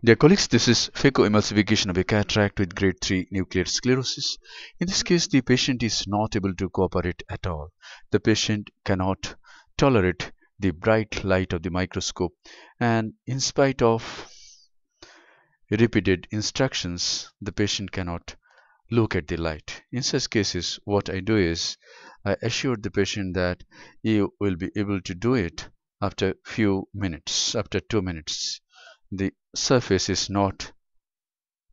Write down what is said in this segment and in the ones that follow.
Dear colleagues, this is phacoemulsification of a cataract with grade 3 nuclear sclerosis. In this case, the patient is not able to cooperate at all. The patient cannot tolerate the bright light of the microscope, and in spite of repeated instructions, the patient cannot look at the light. In such cases, what I do is I assure the patient that you will be able to do it after few minutes, after 2 minutes. The surface is not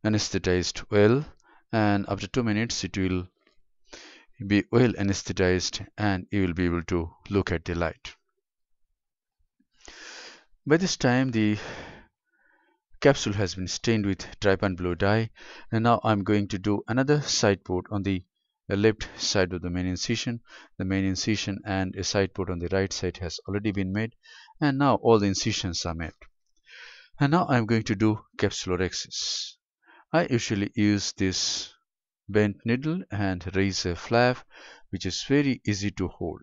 anesthetized well, and after 2 minutes it will be well anesthetized and you will be able to look at the light. By this time the capsule has been stained with trypan blue dye, and now I'm going to do another side port on the left side of the main incision. The main incision and a side port on the right side has already been made, and now all the incisions are made. And now I'm going to do capsulorhexis. I usually use this bent needle and raise a flap which is very easy to hold.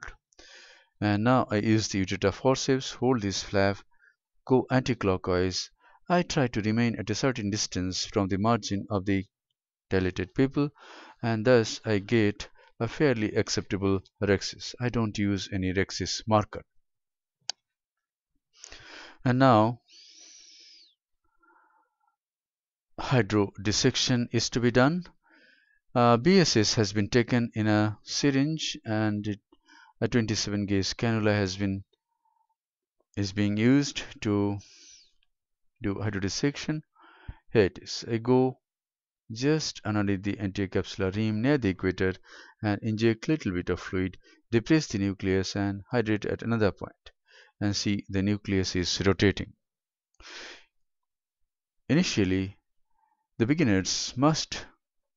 And now I use the Utata forceps, hold this flap, go anti-clockwise. I try to remain at a certain distance from the margin of the dilated pupil, and thus I get a fairly acceptable rhexis. I don't use any rhexis marker. And now hydrodissection is to be done. BSS has been taken in a syringe, and a 27 gauge cannula is being used to do hydrodissection. Here it is. I go just underneath the anterior capsular rim near the equator and inject little bit of fluid, depress the nucleus and hydrate at another point, and see the nucleus is rotating. Initially, the beginners must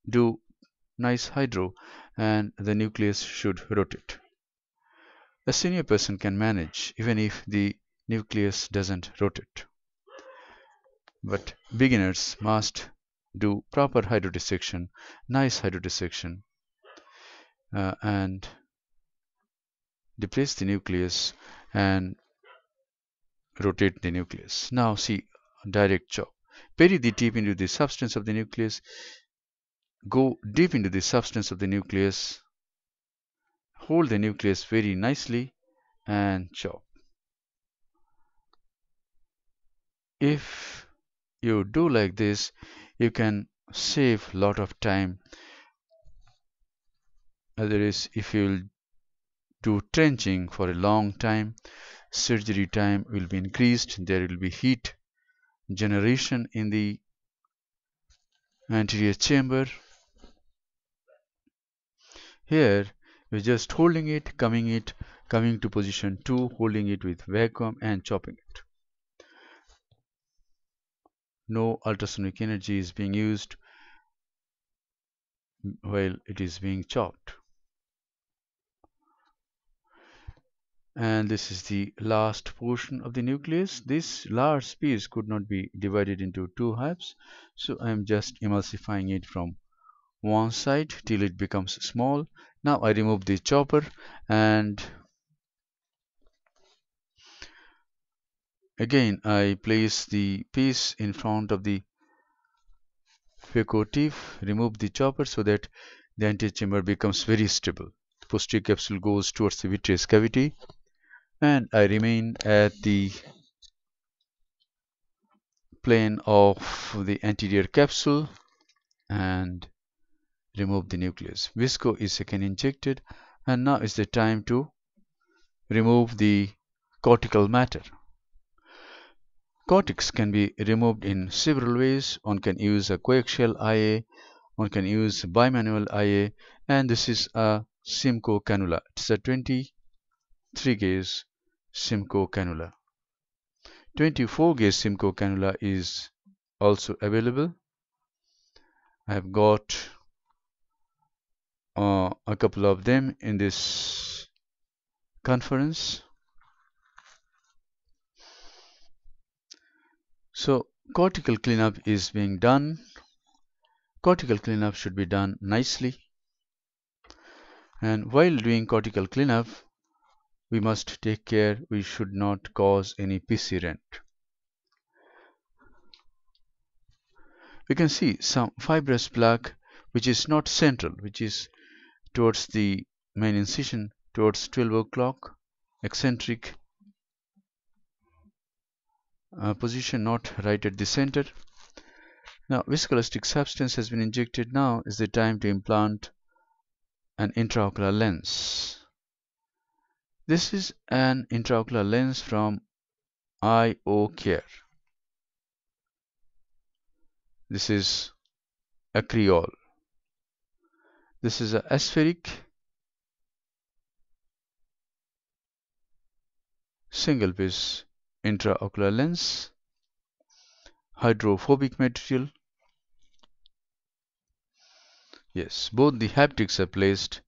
do nice hydro and the nucleus should rotate. A senior person can manage even if the nucleus doesn't rotate. But beginners must do proper hydrodissection, nice hydrodissection, and depress the nucleus and rotate the nucleus. Now see, direct chop. Bury the tip into the substance of the nucleus, go deep into the substance of the nucleus, hold the nucleus very nicely and chop. If you do like this, you can save a lot of time. Otherwise, if you will do trenching for a long time, surgery time will be increased, there will be heat generation in the anterior chamber. Here we're just holding it, coming to position 2, holding it with vacuum and chopping it. No ultrasonic energy is being used while it is being chopped. And this is the last portion of the nucleus. This large piece could not be divided into 2 halves, so I am just emulsifying it from one side till it becomes small. Now I remove the chopper and again I place the piece in front of the phaco tip, remove the chopper so that the antechamber becomes very stable. The posterior capsule goes towards the vitreous cavity, and I remain at the plane of the anterior capsule and remove the nucleus. Visco is again injected, and now is the time to remove the cortical matter. Cortex can be removed in several ways. One can use a coaxial IA, one can use bimanual IA, and this is a Simcoe cannula. It's a 23 gauge Simcoe cannula. 24 gauge Simcoe cannula is also available. I have got a couple of them in this conference. So cortical cleanup is being done. Cortical cleanup should be done nicely, and while doing cortical cleanup we must take care we should not cause any PC rent. We can see some fibrous plaque which is not central, which is towards the main incision, towards 12 o'clock, eccentric position, not right at the center. Now viscoelastic substance has been injected. Now is the time to implant an intraocular lens. This is an intraocular lens from IO Care. This is a creole. This is a aspheric single piece intraocular lens, hydrophobic material. Yes, both the haptics are placed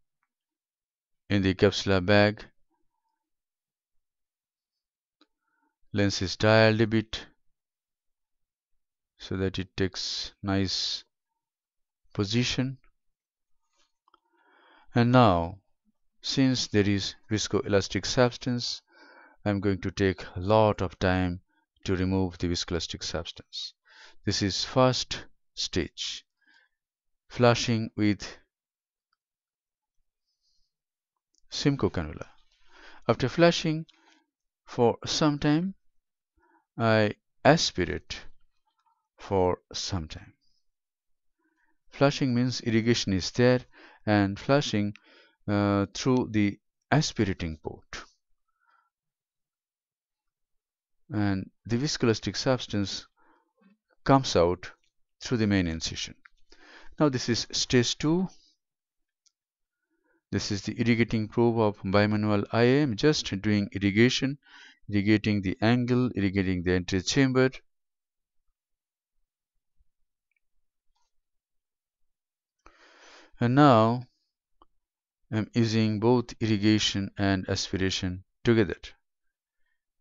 in the capsular bag. Lens is dialed a bit so that it takes nice position. And now, since there is viscoelastic substance, I'm going to take a lot of time to remove the viscoelastic substance. This is first stage, flushing with Simcoe cannula. After flushing for some time, I aspirate for some time. Flushing means irrigation is there, and flushing through the aspirating port, and the viscoelastic substance comes out through the main incision. Now this is stage 2. This is the irrigating probe of bimanual eye. I am just doing irrigation, irrigating the angle, irrigating the entry chamber. And now I'm using both irrigation and aspiration together.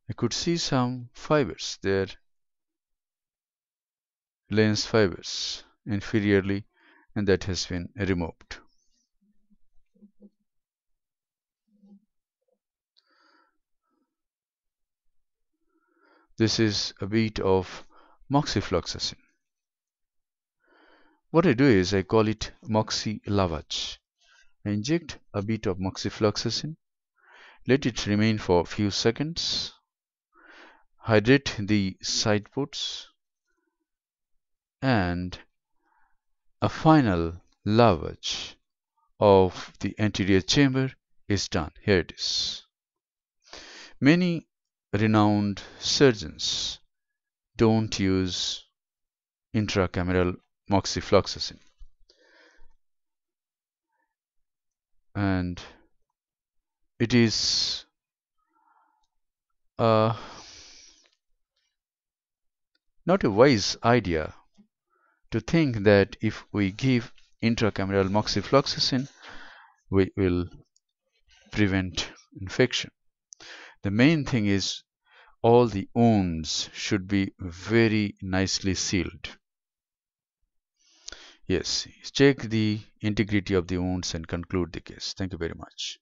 I could see some fibers there, lens fibers inferiorly, and that has been removed. This is a bit of moxifloxacin. What I do is I call it moxi lavage. I inject a bit of moxifloxacin, let it remain for a few seconds, hydrate the side ports, and a final lavage of the anterior chamber is done. Here it is. Many renowned surgeons don't use intracameral moxifloxacin, and it is not a wise idea to think that if we give intracameral moxifloxacin, we will prevent infection. The main thing is all the wounds should be very nicely sealed. Yes, check the integrity of the wounds and conclude the case. Thank you very much.